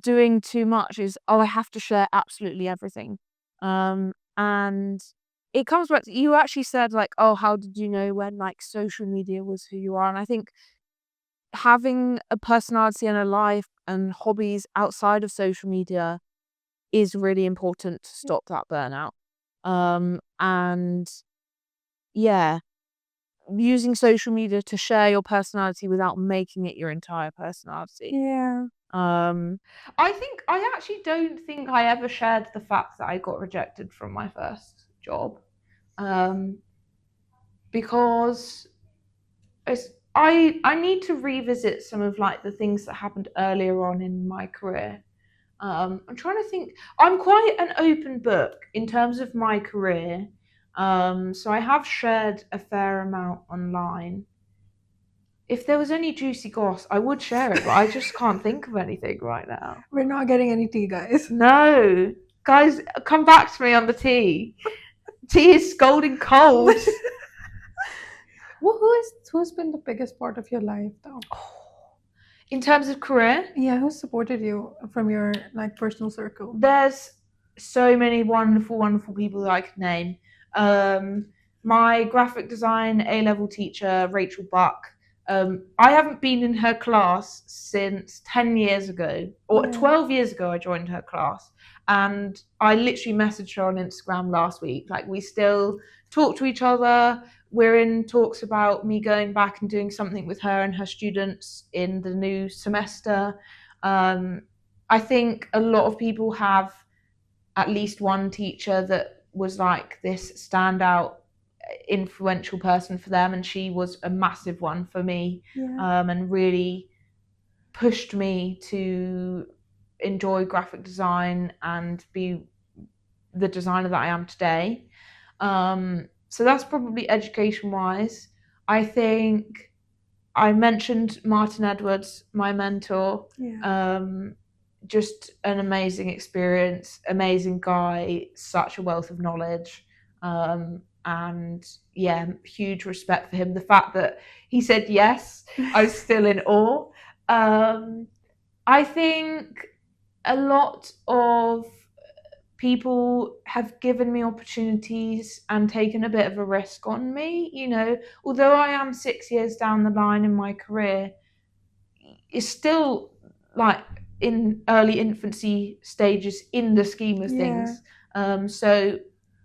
doing too much is, oh, I have to share absolutely everything. And it comes back to, you actually said like, oh, how did you know when like social media was who you are? And I think having a personality and a life and hobbies outside of social media is really important to stop that burnout. And yeah, using social media to share your personality without making it your entire personality. Yeah. I actually don't think I ever shared the fact that I got rejected from my first job, because I need to revisit some of like the things that happened earlier on in my career. I'm trying to think. I'm quite an open book in terms of my career, so I have shared a fair amount online. If there was any juicy goss, I would share it, but I just can't think of anything right now. We're not getting any tea, guys. No. Guys, come back to me on the tea. Tea is scalding cold. Well, who's been the biggest part of your life though? In terms of career, Yeah, who supported you from your like personal circle? there's so many wonderful, wonderful people that I could name. My graphic design A-level teacher, Rachel Buck. I haven't been in her class since 10 years ago, or 12 years ago I joined her class. And I literally messaged her on Instagram last week. Like, we still talk to each other. We're in talks about me going back and doing something with her and her students in the new semester. I think a lot of people have at least one teacher that was like this standout influential person for them, and she was a massive one for me. And really pushed me to enjoy graphic design and be the designer that I am today. So that's probably education wise. I think I mentioned Martin Edwards, my mentor. Just an amazing experience, amazing guy, such a wealth of knowledge. And yeah, huge respect for him. The fact that he said yes, I was still in awe. I think a lot of people have given me opportunities and taken a bit of a risk on me. You know, although I am 6 years down the line in my career, it's still like in early infancy stages in the scheme of things. So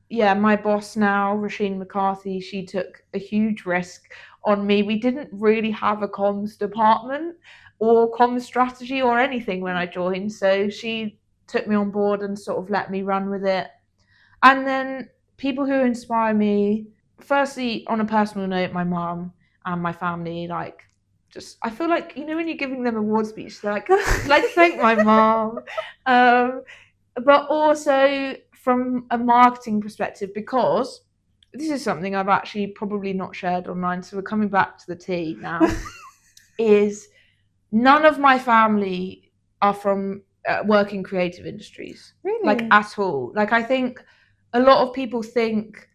yeah, my boss now, Rasheen McCarthy, she took a huge risk on me. We didn't really have a comms department or comms strategy or anything when I joined, so she took me on board and sort of let me run with it. And then people who inspire me, firstly, on a personal note, my mom and my family, like, just, I feel like, you know, when you're giving them award speech, they're like thank my mom. But also from a marketing perspective, because this is something I've actually probably not shared online, so we're coming back to the tea now, is none of my family are from working creative industries. Really? Like, at all. Like, I think a lot of people think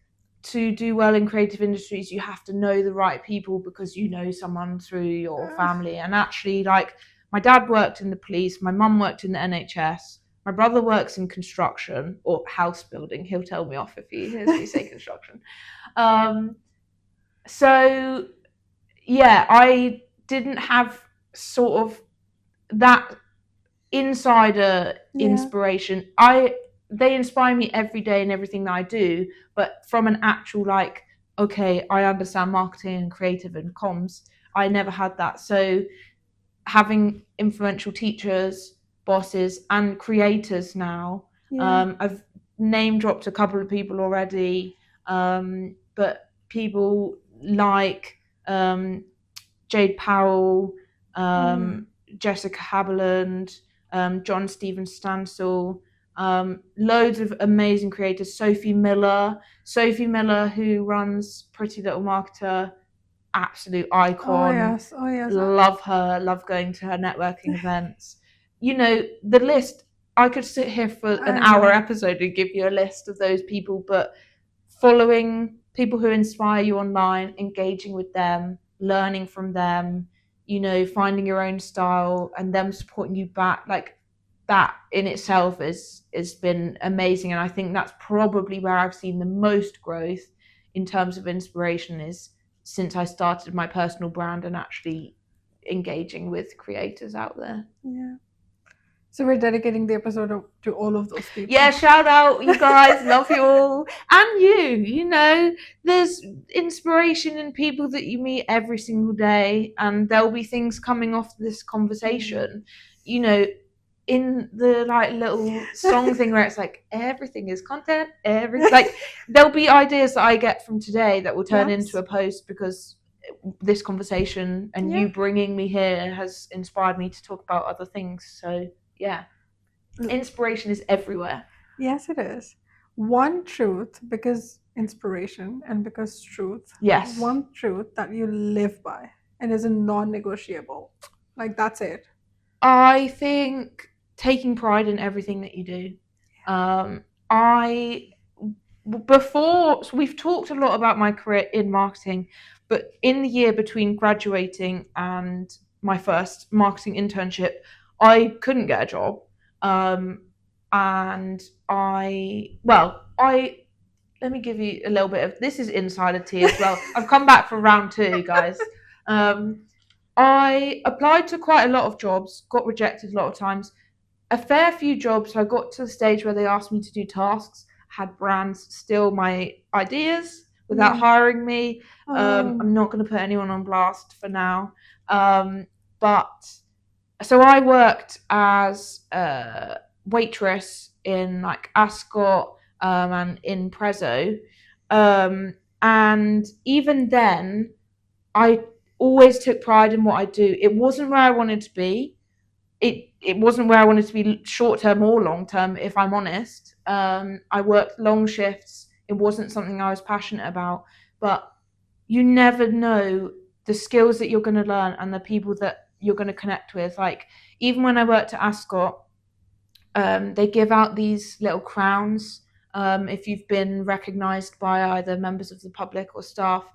to do well in creative industries, you have to know the right people because you know someone through your family. And actually, like, my dad worked in the police, my mum worked in the NHS, my brother works in construction or house building. He'll tell me off if he hears me say construction. So, yeah, I didn't have sort of that insider inspiration. They inspire me every day in everything that I do, but from an actual, like, okay, I understand marketing and creative and comms, I never had that. So having influential teachers, bosses, and creators now, I've name dropped a couple of people already, but people like Jade Powell, Jessica Haberland, John Stephen Stansel, loads of amazing creators. Sophie Miller, who runs Pretty Little Marketer, absolute icon. Oh yes. Love her, love going to her networking events. You know, the list, I could sit here for an hour episode and give you a list of those people, but following people who inspire you online, engaging with them, learning from them, you know, finding your own style and them supporting you back, like, that in itself has been amazing. And I think that's probably where I've seen the most growth in terms of inspiration, is since I started my personal brand and actually engaging with creators out there. Yeah. So we're dedicating the episode to all of those people. Yeah, shout out, you guys. Love you all. And you know, there's inspiration in people that you meet every single day, and there'll be things coming off this conversation, you know, in the like little song thing where it's like everything is content, like there'll be ideas that I get from today that will turn into a post because this conversation and you bringing me here has inspired me to talk about other things. So yeah, inspiration is everywhere. Yes, it is. One truth, because inspiration and because truth. Yes. One truth that you live by and is a non-negotiable. Like, that's it. I think taking pride in everything that you do. Before, we've talked a lot about my career in marketing, but in the year between graduating and my first marketing internship, I couldn't get a job. And let me give you a little bit of, this is insider tea as well. I've come back for round 2, guys. I applied to quite a lot of jobs, got rejected a lot of times. A fair few jobs, so I got to the stage where they asked me to do tasks, had brands steal my ideas without hiring me. I'm not going to put anyone on blast for now. But so I worked as a waitress in like Ascot and in Prezzo, and even then I always took pride in what I do. It wasn't where I wanted to be. It wasn't where I wanted to be short term or long term, if I'm honest. I worked long shifts. It wasn't something I was passionate about, but you never know the skills that you're going to learn and the people that you're going to connect with. Like, even when I worked at Ascot, they give out these little crowns if you've been recognised by either members of the public or staff.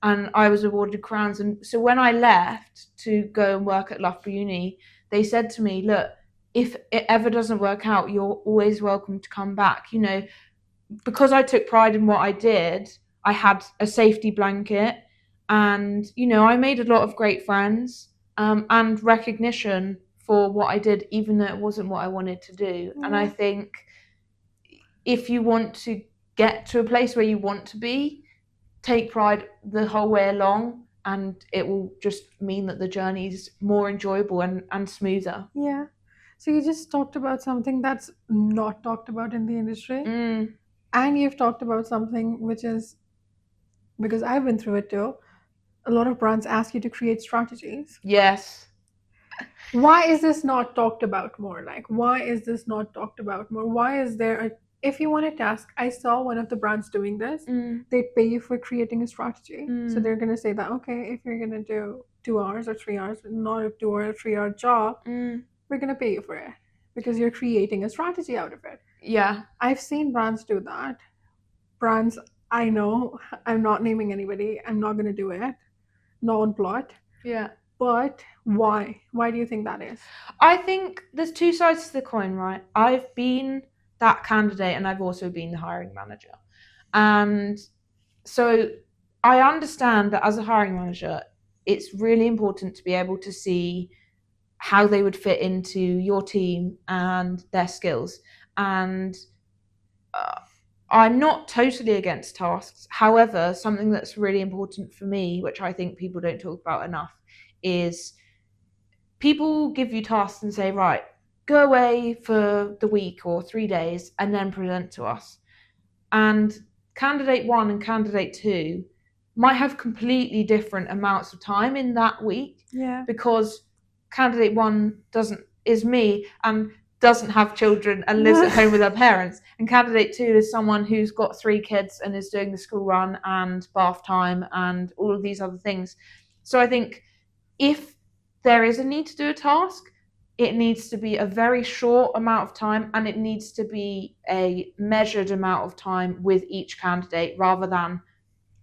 And I was awarded crowns. And so when I left to go and work at Loughborough Uni, they said to me, look, if it ever doesn't work out, you're always welcome to come back. You know, because I took pride in what I did, I had a safety blanket. And, you know, I made a lot of great friends and recognition for what I did, even though it wasn't what I wanted to do. And I think if you want to get to a place where you want to be, take pride the whole way along, and it will just mean that the journey is more enjoyable and smoother. Yeah. So you just talked about something that's not talked about in the industry. And you've talked about something which is, because I've been through it too, a lot of brands ask you to create strategies. Yes. Why is this not talked about more? Like, why is this not talked about more? Why is there a, if you want a task, I saw one of the brands doing this, they pay you for creating a strategy. So they're going to say that, okay, if you're going to do 2 hours or 3 hours, not a 2 or 3 hour job, we're going to pay you for it because you're creating a strategy out of it. Yeah. I've seen brands do that. Brands, I know, I'm not naming anybody, I'm not going to do it, not on Plot. Yeah. But why? Why do you think that is? I think there's two sides to the coin, right? I've been that candidate and I've also been the hiring manager. And so I understand that as a hiring manager, it's really important to be able to see how they would fit into your team and their skills. And I'm not totally against tasks. However, something that's really important for me, which I think people don't talk about enough, is people give you tasks and say, right, go away for the week or 3 days and then present to us. And candidate 1 and candidate 2 might have completely different amounts of time in that week. Yeah. Because candidate 1 is me and doesn't have children and lives at home with her parents. And candidate 2 is someone who's got 3 kids and is doing the school run and bath time and all of these other things. So I think if there is a need to do a task, it needs to be a very short amount of time and it needs to be a measured amount of time with each candidate rather than,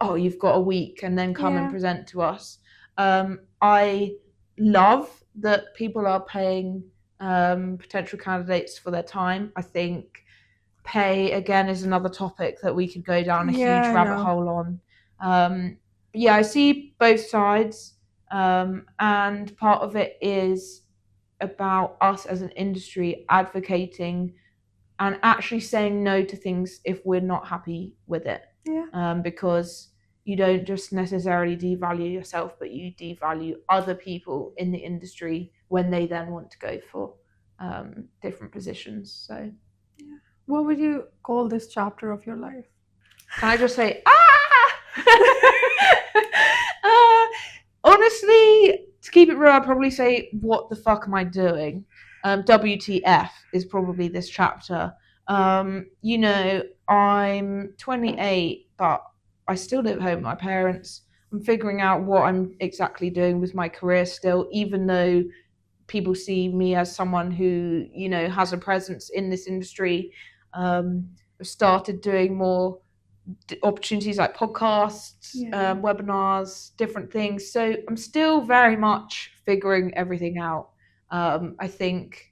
oh, you've got a week and then come and present to us. I love that people are paying potential candidates for their time. I think pay, again, is another topic that we could go down a huge rabbit hole on. Yeah, I see both sides. And part of it is about us as an industry advocating and actually saying no to things if we're not happy with it. Because you don't just necessarily devalue yourself, but you devalue other people in the industry when they then want to go for different positions. So, what would you call this chapter of your life? Can I just say, honestly, to keep it real, I'd probably say, what the fuck am I doing? WTF is probably this chapter. You know, I'm 28, but I still live home with my parents. I'm figuring out what I'm exactly doing with my career still, even though people see me as someone who, you know, has a presence in this industry. I've started doing more opportunities like podcasts, webinars, different things. So I'm still very much figuring everything out. I think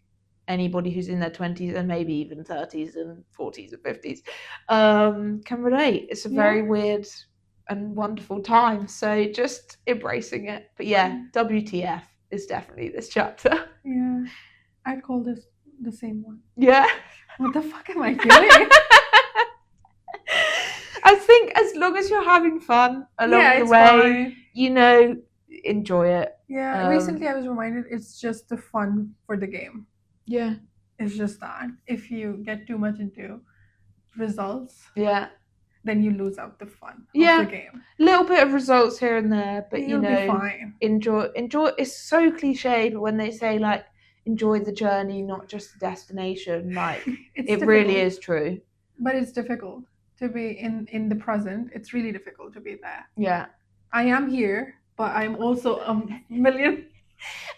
anybody who's in their 20s and maybe even 30s and 40s and 50s can relate. It's a very weird and wonderful time. So just embracing it. But WTF is definitely this chapter. Yeah. I'd call this the same one. Yeah. What the fuck am I doing? I think as long as you're having fun along the way, fine. You know, enjoy it. Yeah, recently I was reminded it's just the fun for the game. Yeah. It's just that if you get too much into results, Yeah. then you lose out the fun Yeah. of the game. Little bit of results here and there, but You'll be fine. enjoy. It's so cliche, but when they say like enjoy the journey, not just the destination, like it really is true. But it's difficult to be in the present. It's really difficult to be there. Yeah. I am here, but I'm also a million.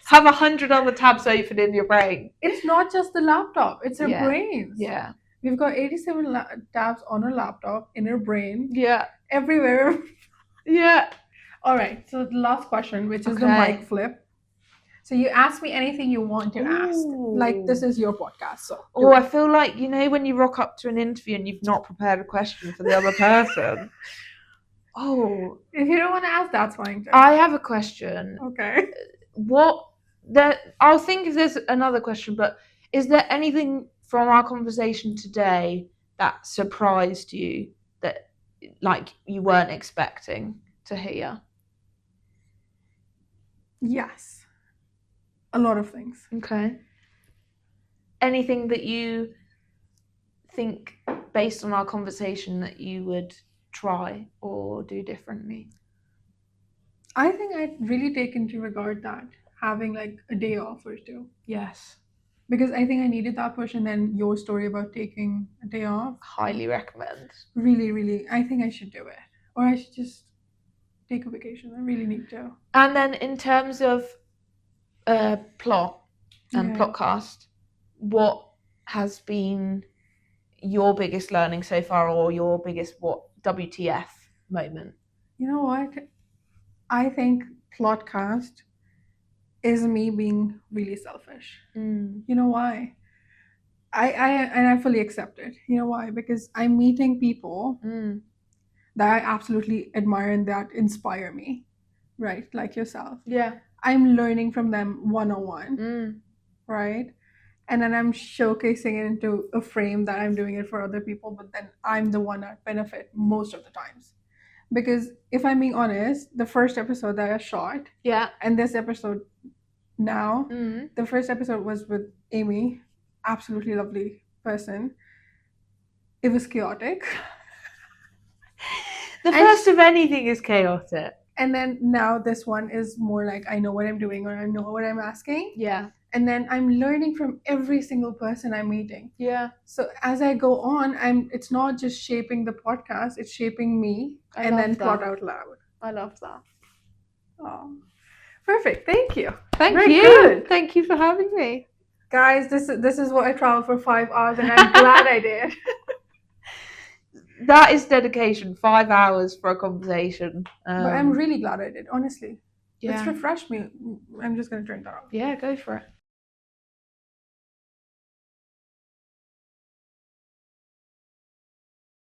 Have 100 other tabs open in your brain. It's not just the laptop, it's our brains. Yeah. We've got 87 tabs on our laptop, in our brain. Yeah. Everywhere. Yeah. All right, so the last question, which is the mic flip. So you ask me anything you want to ask. Like, this is your podcast. So. Oh, I feel like, you know, when you rock up to an interview and you've not prepared a question for the other person. Oh. If you don't want to ask, that's fine. Too. I have a question. Okay. I'll think if there's another question, but is there anything from our conversation today that surprised you that, like, you weren't expecting to hear? Yes. A lot of things. Okay. Anything that you think, based on our conversation, that you would try or do differently? I think I'd really take into regard that having like a day off or two. Yes. Because I think I needed that push, and then your story about taking a day off. Highly recommend. Really, really. I think I should do it. Or I should just take a vacation. I really need to. And then in terms of plot and PlotCast, what has been your biggest learning so far, or your biggest WTF moment? You know what? I think PlotCast is me being really selfish. You know why? I fully accept it. You know why? Because I'm meeting people that I absolutely admire and that inspire me, right? Like yourself. Yeah. I'm learning from them one-on-one, right? And then I'm showcasing it into a frame that I'm doing it for other people, but then I'm the one that benefit most of the times. Because if I'm being honest, the first episode that I shot, and this episode now, the first episode was with Amy, absolutely lovely person. It was chaotic. The first of anything is chaotic. And then now this one is more like I know what I'm doing, or I know what I'm asking. Yeah. And then I'm learning from every single person I'm meeting. Yeah. So as I go on, it's not just shaping the podcast, it's shaping me and then Plot Out Loud. I love that. Oh, perfect. Thank you. Thank you. Thank you for having me. Guys, this is what I traveled for 5 hours, and I'm glad I did. That is dedication. 5 hours for a conversation. But I'm really glad I did, honestly. Yeah. It's refreshed me. I'm just going to turn that off. Yeah, go for it.